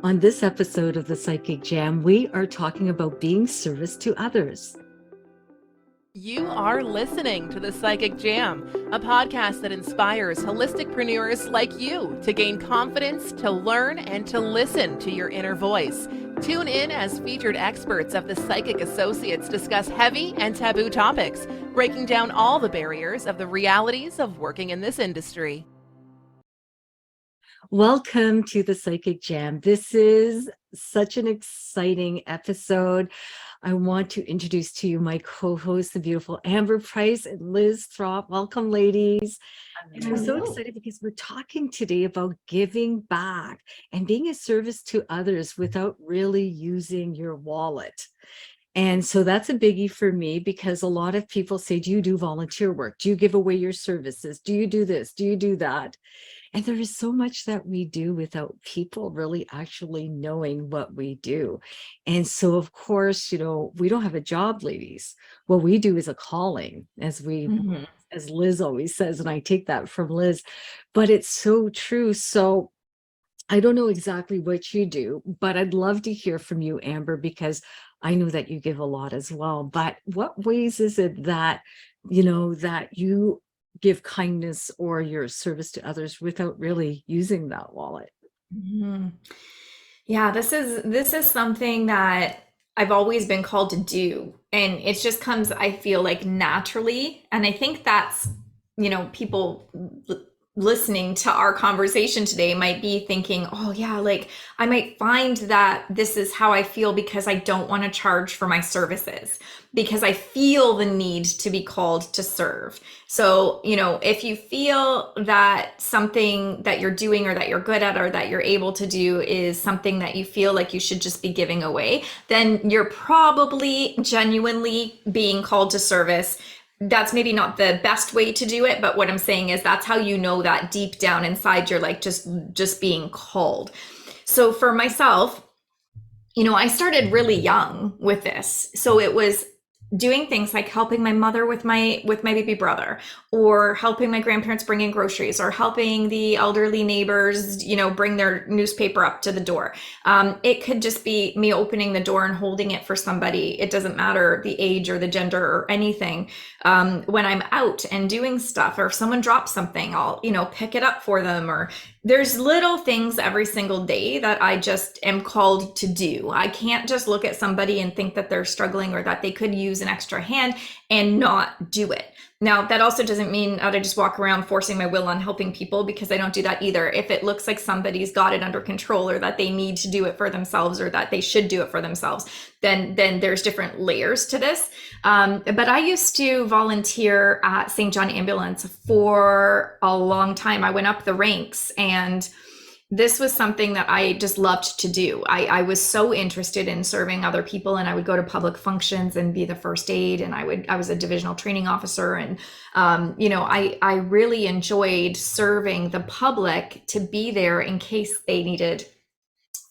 On this episode of the Psychic Jam, we are talking about being service to others. You are listening to The Psychic Jam, a podcast that inspires holisticpreneurs like you to gain confidence, to learn, and to listen to your inner voice. Tune in as featured experts of the Psychic Associates discuss heavy and taboo topics, breaking down all the barriers of the realities of working in this industry. Welcome to the Psychic Jam. This is such an exciting episode. I want to introduce to you my co-hosts, the beautiful Amber Price and Liz Throp. Welcome, ladies. And I'm so excited because we're talking today about giving back and being a service to others without really using your wallet. And so that's a biggie for me because a lot of people say, do you do volunteer work? Do you give away your services? Do you do this? Do you do that? And there is so much that we do without people really actually knowing what we do. And so, of course, we don't have a job, ladies. What we do is a calling, as Liz always says, and I take that from Liz, but it's so true. So I don't know exactly what you do, but I'd love to hear from you, Amber, because I know that you give a lot as well. But what ways is it that, that you give kindness or your service to others without really using that wallet? Mm-hmm. Yeah, this is something that I've always been called to do. And it just comes, I feel like, naturally. And I think that's, people listening to our conversation today might be thinking, oh yeah, like I might find that this is how I feel because I don't want to charge for my services, because I feel the need to be called to serve. So, if you feel that something that you're doing or that you're good at or that you're able to do is something that you feel like you should just be giving away, then you're probably genuinely being called to service. That's maybe not the best way to do it, but what I'm saying is that's how you know that deep down inside you're like just being called. So for myself, I started really young with this. So it was doing things like helping my mother with my baby brother, or helping my grandparents bring in groceries, or helping the elderly neighbors, bring their newspaper up to the door. It could just be me opening the door and holding it for somebody. It doesn't matter the age or the gender or anything. When I'm out and doing stuff, or if someone drops something, I'll, pick it up for them. Or there's little things every single day that I just am called to do. I can't just look at somebody and think that they're struggling or that they could use an extra hand and not do it. Now, that also doesn't mean that I just walk around forcing my will on helping people, because I don't do that either. If it looks like somebody's got it under control, or that they need to do it for themselves, or that they should do it for themselves, then there's different layers to this. But I used to volunteer at St. John Ambulance for a long time. I went up the ranks, and this was something that I just loved to do. I was so interested in serving other people, and I would go to public functions and be the first aid. And I was a divisional training officer. And, I really enjoyed serving the public to be there in case they needed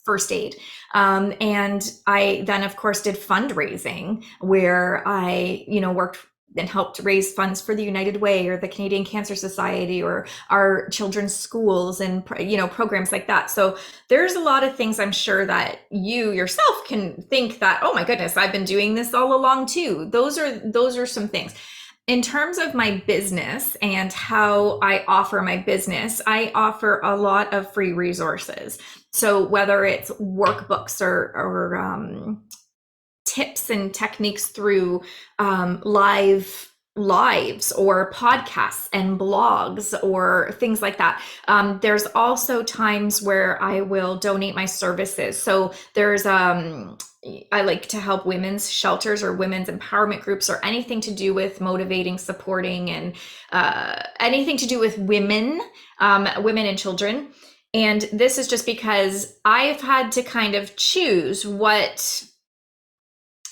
first aid. And I then, of course, did fundraising, where I, worked and helped raise funds for the United Way or the Canadian Cancer Society or our children's schools and, programs like that. So there's a lot of things I'm sure that you yourself can think that, oh my goodness, I've been doing this all along too. Those are some things. In terms of my business and how I offer my business, I offer a lot of free resources. So whether it's workbooks or tips and techniques through lives or podcasts and blogs or things like that. There's also times where I will donate my services. So there's I like to help women's shelters or women's empowerment groups, or anything to do with motivating, supporting, and anything to do with women and children. And this is just because I've had to kind of choose what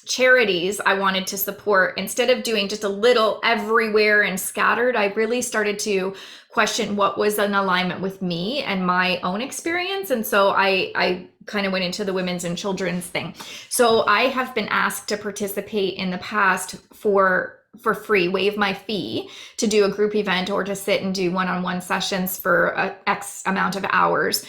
charities I wanted to support. Instead of doing just a little everywhere and scattered, I really started to question what was in alignment with me and my own experience. And so I kind of went into the women's and children's thing. So I have been asked to participate in the past for free, waive my fee to do a group event or to sit and do one-on-one sessions for X amount of hours.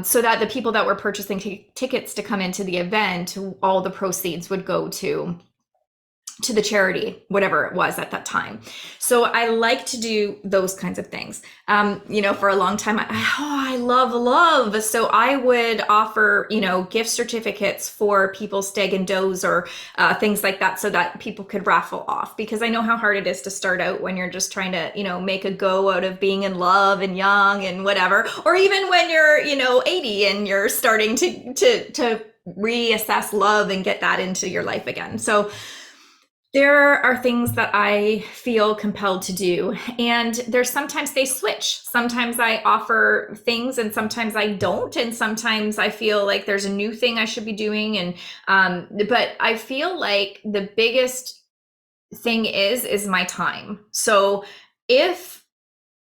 so that the people that were purchasing tickets to come into the event, all the proceeds would go to the charity, whatever it was at that time. So I like to do those kinds of things. For a long time, I love. So I would offer, gift certificates for people's stag and does or things like that, so that people could raffle off, because I know how hard it is to start out when you're just trying to, make a go out of being in love and young and whatever, or even when you're, 80 and you're starting to reassess love and get that into your life again. So there are things that I feel compelled to do, and there's sometimes they switch. Sometimes I offer things and sometimes I don't, and sometimes I feel like there's a new thing I should be doing. And but I feel like the biggest thing is my time. So if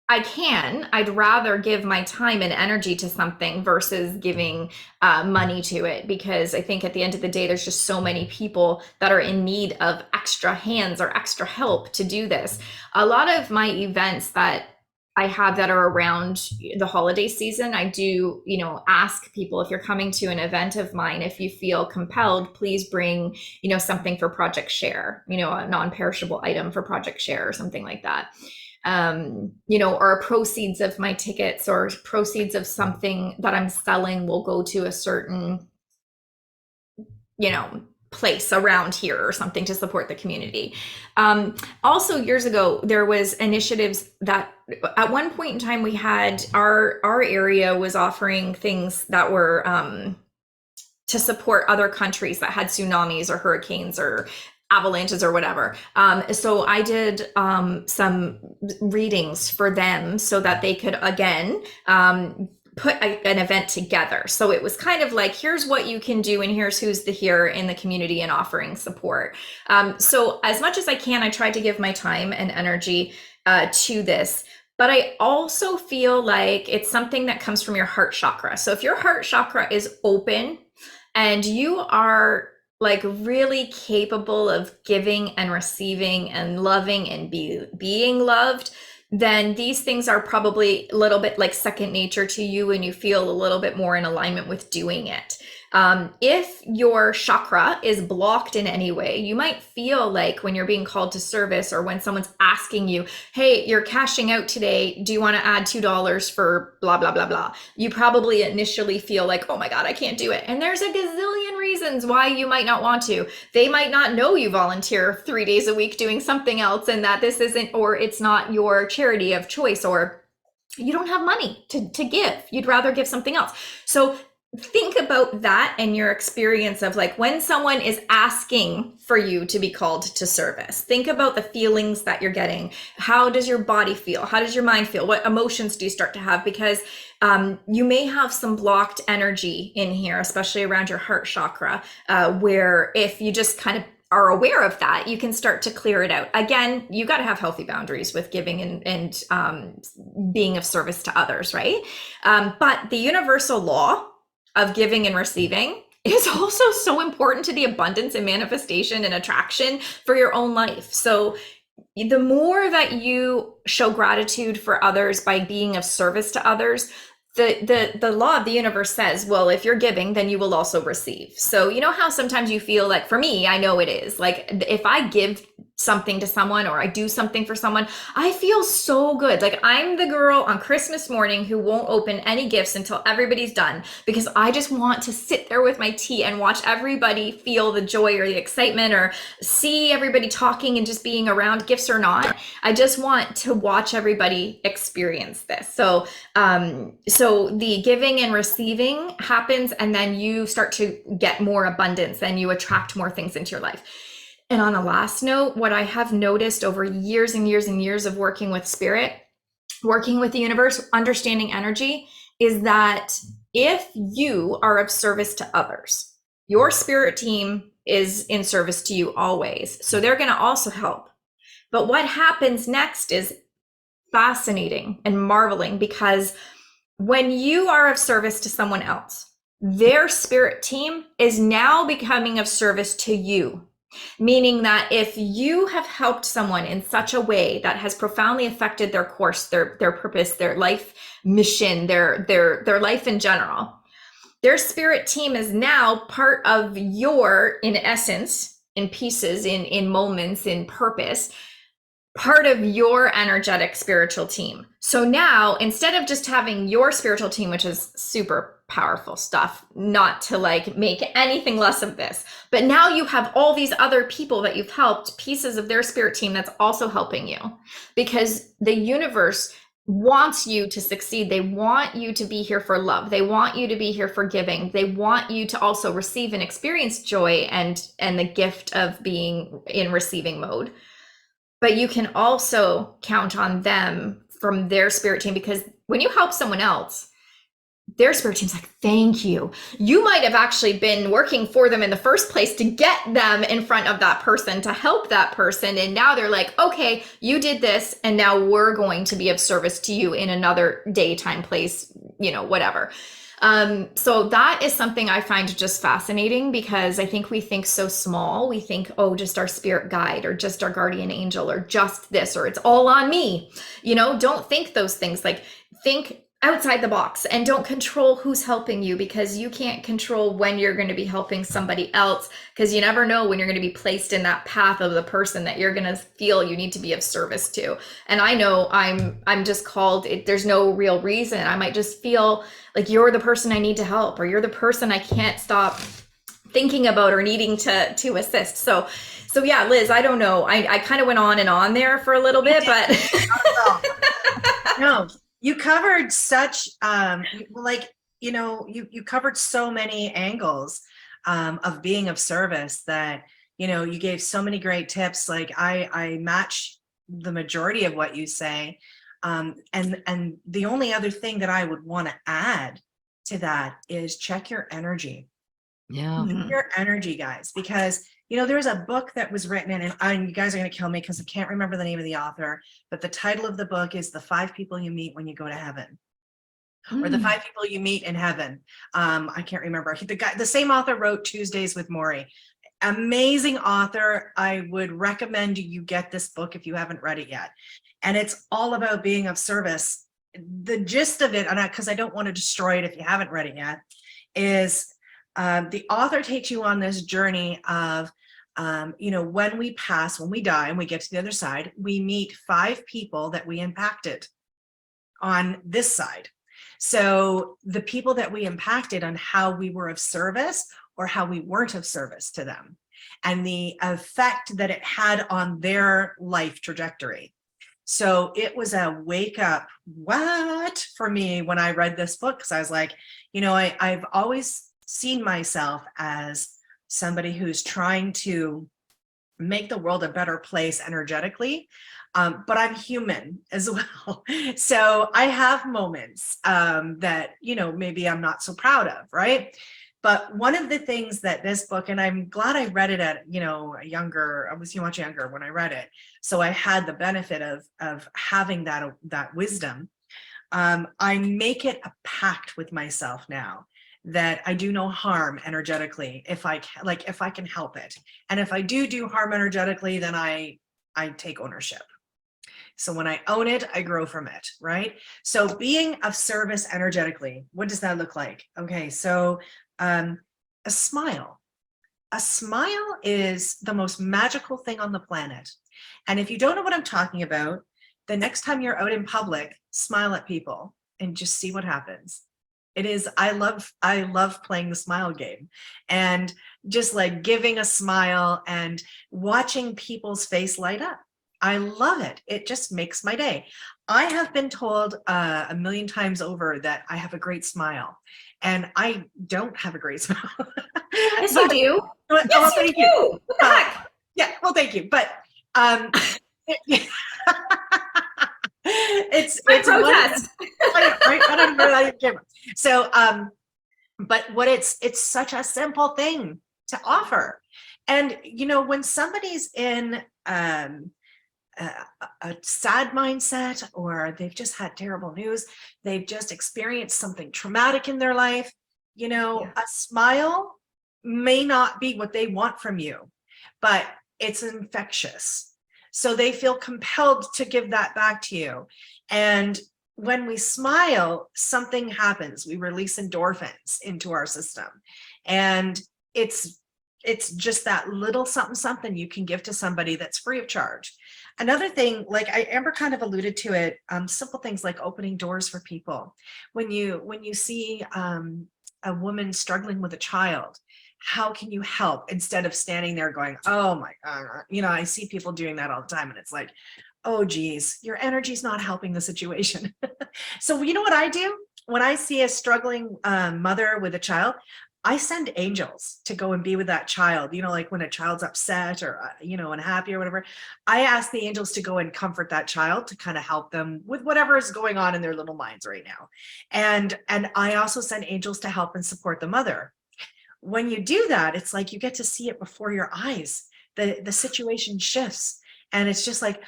I'd rather give my time and energy to something versus giving money to it, because I think at the end of the day, there's just so many people that are in need of extra hands or extra help to do this. A lot of my events that I have that are around the holiday season, I do, ask people, if you're coming to an event of mine, if you feel compelled, please bring, something for Project Share, a non-perishable item for Project Share or something like that. Or proceeds of my tickets or proceeds of something that I'm selling will go to a certain, place around here or something to support the community. Also, years ago, there was initiatives that at one point in time we had, our area was offering things that were to support other countries that had tsunamis or hurricanes or avalanches or whatever. So I did some readings for them so that they could, again, put an event together. So it was kind of like, here's what you can do and here's who's the hero in the community and offering support. So as much as I can, I try to give my time and energy to this. But I also feel like it's something that comes from your heart chakra. So if your heart chakra is open and you are like really capable of giving and receiving and loving and being loved, then these things are probably a little bit like second nature to you, and you feel a little bit more in alignment with doing it. If your chakra is blocked in any way, you might feel like when you're being called to service, or when someone's asking you, hey, you're cashing out today, do you want to add $2 for blah, blah, blah, blah? You probably initially feel like, oh my God, I can't do it. And there's a gazillion reasons why you might not want to. They might not know you volunteer 3 days a week doing something else, and that this isn't, or it's not your charity of choice, or you don't have money to give. You'd rather give something else. So think about that and your experience of like when someone is asking for you to be called to service. Think about the feelings that you're getting. How does your body feel? How does your mind feel? What emotions do you start to have? Because you may have some blocked energy in here, especially around your heart chakra, where if you just kind of are aware of that, you can start to clear it out. Again, you got to have healthy boundaries with giving and being of service to others, right? But the universal law of giving and receiving is also so important to the abundance and manifestation and attraction for your own life. So the more that you show gratitude for others by being of service to others, the law of the universe says, well, if you're giving, then you will also receive. So you know how sometimes you feel like, for me, I know it is like, if I give something to someone or I do something for someone, I feel so good. Like I'm the girl on Christmas morning who won't open any gifts until everybody's done, because I just want to sit there with my tea and watch everybody feel the joy or the excitement, or see everybody talking and just being around, gifts or not. I just want to watch everybody experience this. So the giving and receiving happens, and then you start to get more abundance and you attract more things into your life. And on a last note, what I have noticed over years and years and years of working with spirit, working with the universe, understanding energy, is that if you are of service to others, your spirit team is in service to you always. So they're going to also help. But what happens next is fascinating and marveling, because when you are of service to someone else, their spirit team is now becoming of service to you. Meaning that if you have helped someone in such a way that has profoundly affected their course, their purpose, their life mission, their life in general, their spirit team is now part of your, in essence, in pieces, in moments, in purpose, part of your energetic spiritual team. So now, instead of just having your spiritual team, which is super powerful stuff, not to like make anything less of this, but now you have all these other people that you've helped, pieces of their spirit team that's also helping you, because the universe wants you to succeed. They want you to be here for love. They want you to be here for giving. They want you to also receive and experience joy and the gift of being in receiving mode. But you can also count on them from their spirit team, because when you help someone else, their spirit team's like, thank you. You might have actually been working for them in the first place to get them in front of that person, to help that person. And now they're like, okay, you did this, and now we're going to be of service to you in another daytime place, whatever. So that is something I find just fascinating, because I think we think so small. We think, oh, just our spirit guide, or just our guardian angel, or just this, or it's all on me. Don't think those things. Like, think outside the box, and don't control who's helping you, because you can't control when you're going to be helping somebody else, because you never know when you're going to be placed in that path of the person that you're going to feel you need to be of service to. And I know I'm just called, there's no real reason. I might just feel like you're the person I need to help, or you're the person I can't stop thinking about or needing to assist. So yeah, Liz, I don't know. I kind of went on and on there for a little bit, but no, you covered such you covered so many angles of being of service, that you gave so many great tips. Like I match the majority of what you say, and the only other thing that I would want to add to that is check your energy. Yeah. Your energy, guys, because there's a book that was written and you guys are going to kill me because I can't remember the name of the author, but the title of the book is The 5 People You Meet When You Go to Heaven, or The 5 People You Meet in Heaven. I can't remember. The same author wrote Tuesdays with Morrie. Amazing author. I would recommend you get this book if you haven't read it yet. And it's all about being of service. The gist of it, and because I don't want to destroy it if you haven't read it yet, is the author takes you on this journey of, when we pass, when we die and we get to the other side, we meet 5 people that we impacted on this side. So the people that we impacted on how we were of service or how we weren't of service to them, and the effect that it had on their life trajectory. So it was a wake up what for me when I read this book, because I was like, I've always seen myself as somebody who's trying to make the world a better place energetically, but I'm human as well. So I have moments that, maybe I'm not so proud of, right? But one of the things that this book, and I'm glad I read it at, I was much younger when I read it. So I had the benefit of having that wisdom. I make it a pact with myself now that I do no harm energetically if I can help it. And if I do harm energetically, then I take ownership. So when I own it, I grow from it, right? So being of service energetically, what does that look like? Okay, so a smile. A smile is the most magical thing on the planet. And if you don't know what I'm talking about, the next time you're out in public, smile at people and just see what happens. I love playing the smile game, and just like giving a smile and watching people's face light up. I love it. It just makes my day. I have been told a million times over that I have a great smile, and I don't have a great smile. Yes, you do. Yes, you do. What the heck? Yeah, well, thank you. But it's protest. Right? I don't know that camera. So, but it's such a simple thing to offer. And, when somebody's in a sad mindset, or they've just had terrible news, they've just experienced something traumatic in their life, a smile may not be what they want from you, but it's infectious. So they feel compelled to give that back to you. And when we smile, something happens. We release endorphins into our system. And it's just that little something you can give to somebody that's free of charge. Another thing, like Amber kind of alluded to it, simple things like opening doors for people. When you see a woman struggling with a child, how can you help, instead of standing there going, oh my God, I see people doing that all the time. And it's like, oh geez, your energy's not helping the situation. So you know what I do? When I see a struggling mother with a child, I send angels to go and be with that child. Like when a child's upset or, unhappy or whatever, I ask the angels to go and comfort that child, to kind of help them with whatever is going on in their little minds right now. And I also send angels to help and support the mother. When you do that, it's like you get to see it before your eyes. The situation shifts, and it's just like,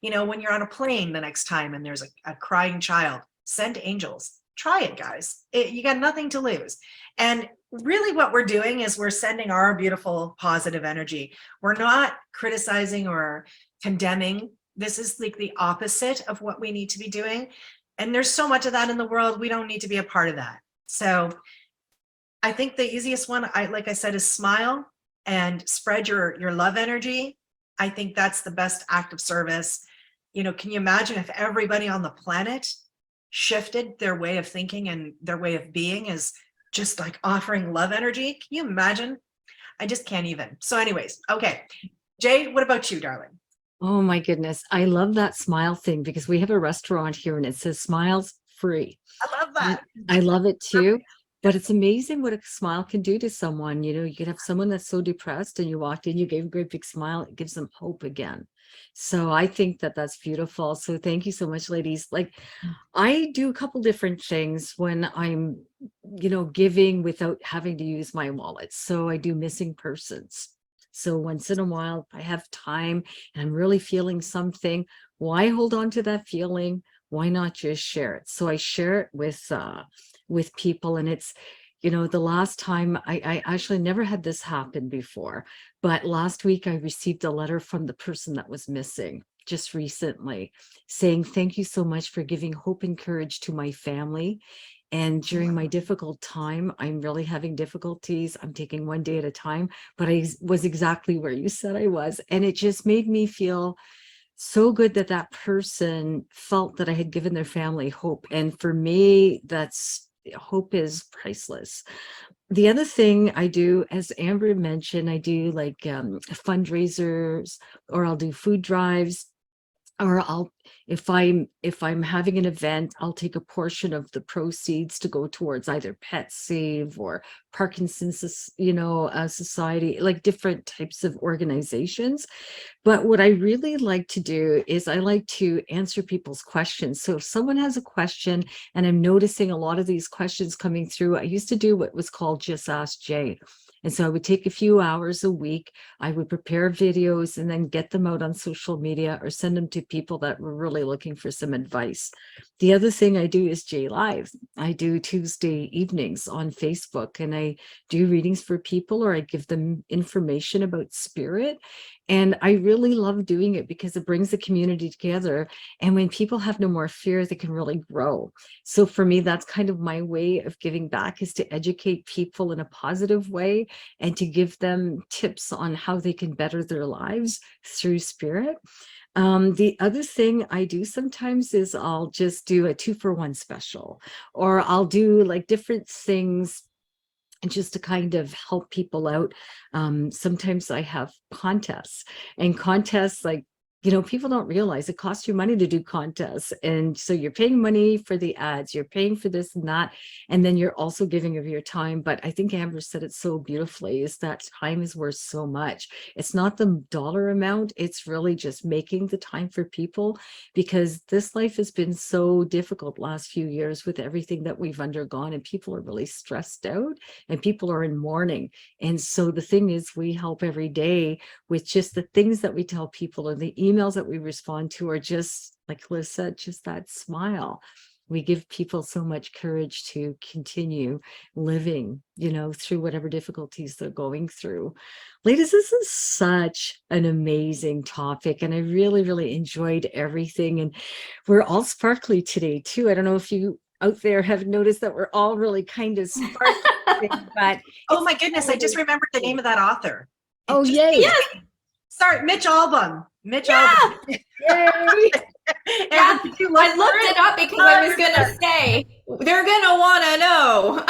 when you're on a plane the next time and there's a crying child, send angels. Try it, guys. You got nothing to lose. And really what we're doing is we're sending our beautiful positive energy. We're not criticizing or condemning. This is like the opposite of what we need to be doing. And there's so much of that in the world. We don't need to be a part of that. So I think the easiest one, like I said, is smile and spread your love energy. I think that's the best act of service. Can you imagine if everybody on the planet shifted their way of thinking and their way of being is just like offering love energy? Can you imagine? I just can't even. So anyways, okay. Jay, what about you, darling? Oh my goodness. I love that smile thing, because we have a restaurant here and it says smiles free. I love that. I love it too. But it's amazing what a smile can do to someone. You could have someone that's so depressed and you walked in, you gave a great big smile, it gives them hope again. So I think that that's beautiful. So thank you so much, ladies. Like, I do a couple different things when I'm, giving without having to use my wallet. So I do missing persons. So once in a while, if I have time and I'm really feeling something, why hold on to that feeling? Why not just share it? So I share it with people. And it's, the last time I actually never had this happen before, but last week I received a letter from the person that was missing just recently, saying, thank you so much for giving hope and courage to my family. And during my difficult time, I'm really having difficulties. I'm taking one day at a time, but I was exactly where you said I was. And it just made me feel so good that that person felt that I had given their family hope. And for me, hope is priceless. The other thing I do, as Amber mentioned, I do like fundraisers, or I'll do food drives, or if I'm having an event, I'll take a portion of the proceeds to go towards either Pet Save or Parkinson's, society, like different types of organizations. But what I really like to do is I like to answer people's questions. So if someone has a question, and I'm noticing a lot of these questions coming through, I used to do what was called Just Ask Jay. And so I would take a few hours a week, I would prepare videos and then get them out on social media or send them to people that were really looking for some advice. The other thing I do is J Live. I do Tuesday evenings on Facebook, and I do readings for people, or I give them information about spirit. And I really love doing it because it brings the community together. And when people have no more fear, they can really grow. So for me, that's kind of my way of giving back, is to educate people in a positive way and to give them tips on how they can better their lives through spirit. The other thing I do sometimes is I'll just do a 2-for-1 special, or I'll do like different things and just to kind of help people out. Sometimes I have contests, and contests, like, people don't realize it costs you money to do contests. And so you're paying money for the ads, you're paying for this and that, and then you're also giving of your time. But I think Amber said it so beautifully, is that time is worth so much. It's not the dollar amount, it's really just making the time for people, because this life has been so difficult last few years with everything that we've undergone, and people are really stressed out and people are in mourning. And so the thing is, we help every day with just the things that we tell people, and the emails that we respond to are just, like Liz said, just that smile. We give people so much courage to continue living, through whatever difficulties they're going through. Ladies, this is such an amazing topic, and I really, really enjoyed everything. And we're all sparkly today, too. I don't know if you out there have noticed that we're all really kind of sparkly, but Oh my goodness, I just remembered the name of that author. oh, yay. Sorry, Mitch Albom. Mitch Yeah. Albom. Yay. And did you look I for looked it up because I was going to say, they're going to want to know.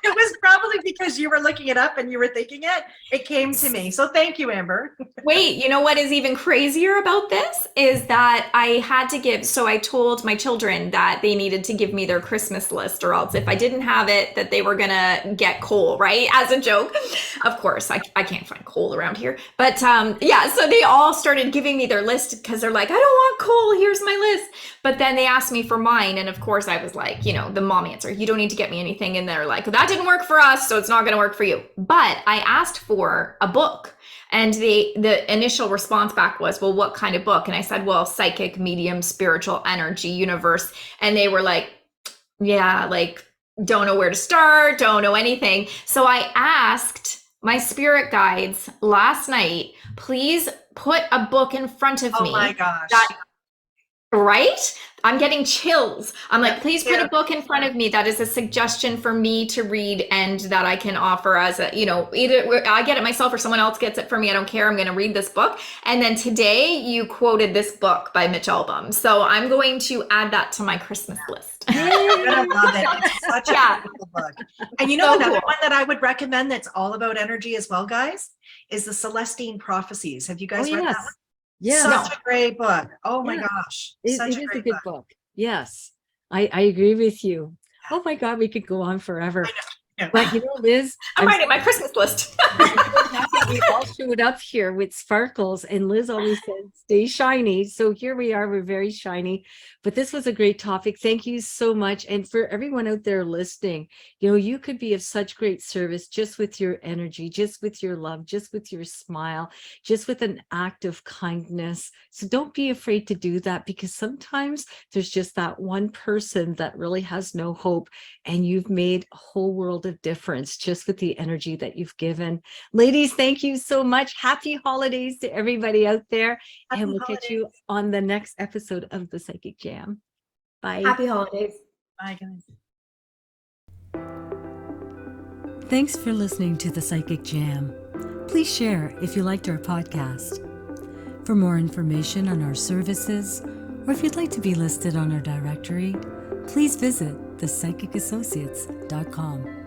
It was probably because you were looking it up and you were thinking it. It came to me. So thank you, Amber. Wait, you know what is even crazier about this is that I had to give, so I told my children that they needed to give me their Christmas list, or else if I didn't have it, that they were gonna get coal, right? As a joke. Of course, I can't find coal around here. But yeah, so they all started giving me their list because they're like, I don't want coal, here's my list. But then they asked me for mine. And of course I was like, the mom answer, you don't need to get me anything. And they're like, that didn't work for us, so it's not gonna work for you. But I asked for a book. And the initial response back was, well, what kind of book? And I said, well, psychic, medium, spiritual, energy, universe. And they were like, yeah, like, don't know where to start, don't know anything. So I asked my spirit guides last night, please put a book in front of me. Oh my gosh. Right? I'm getting chills. I'm like, please put Yeah. a book in front of me that is a suggestion for me to read and that I can offer as a, either I get it myself or someone else gets it for me. I don't care. I'm going to read this book. And then today you quoted this book by Mitch Albom. So I'm going to add that to my Christmas list. You're gonna love it. It's such a beautiful book. And So another cool. one that I would recommend that's all about energy as well, guys, is the Celestine Prophecies. Have you guys read that one? Yeah. Such a great book. Oh my Yeah. gosh. It Such is a a great good book. book. Yes, I agree with you. Oh my God, we could go on forever. Yeah. But Liz, I'm writing my Christmas list. I'm so happy we all showed up here with sparkles, and Liz always said, stay shiny. So here we are, we're very shiny. But this was a great topic. Thank you so much. And for everyone out there listening, you could be of such great service just with your energy, just with your love, just with your smile, just with an act of kindness. So don't be afraid to do that, because sometimes there's just that one person that really has no hope, and you've made a whole world of difference just with the energy that you've given. Ladies, thank you so much. Happy holidays to everybody out there. Happy And we'll catch you on the next episode of the Psychic Jam. Bye. Happy holidays. Bye, guys. Thanks for listening to the Psychic Jam. Please share if you liked our podcast. For more information on our services, or if you'd like to be listed on our directory, please visit thepsychicassociates.com.